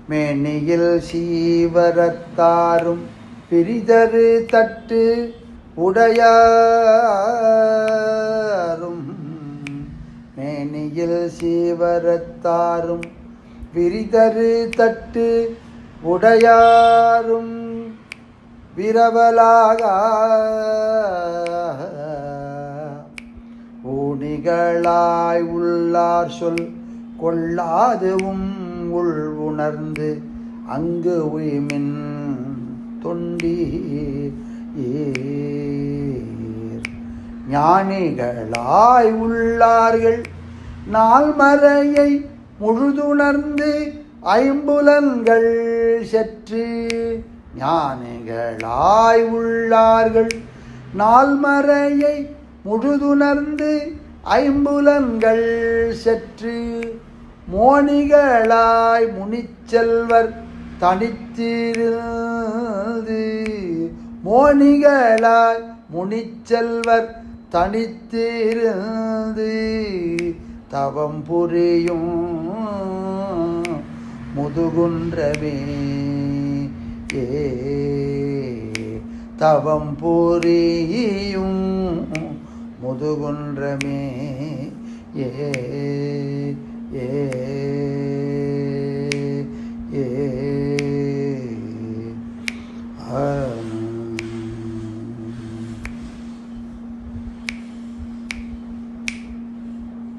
மேனியில் சீவரத்தாரும் பிரிதரு தட்டு உடையாரும் மேனியில் சீவரத்தாரும் விரிதரு தட்டு உடையாரும் விரவலாக ஊனிகளாய் உள்ளார் சொல் கொள்ளாதுவும் உள் உணர்ந்து அங்கு உய்மின் தொண்டீர் ஞானிகளாய் உள்ளார்கள் நால்மறையை முழுதுணர்ந்து ஐம்புலன்கள் சற்று ஞானிகளாய் உள்ளார்கள் நால்மறையை முழுதுணர்ந்து ஐம்புலன்கள் சற்று மோனிகளாய் முனிச்செல்வர் தனித்திருந்து மோனிகளாய் முனிச்செல்வர் தனித்திருந்து தவம் புரியும் முதுகுன்றமே தவம் புரியும் முதுகுன்றமே ஏ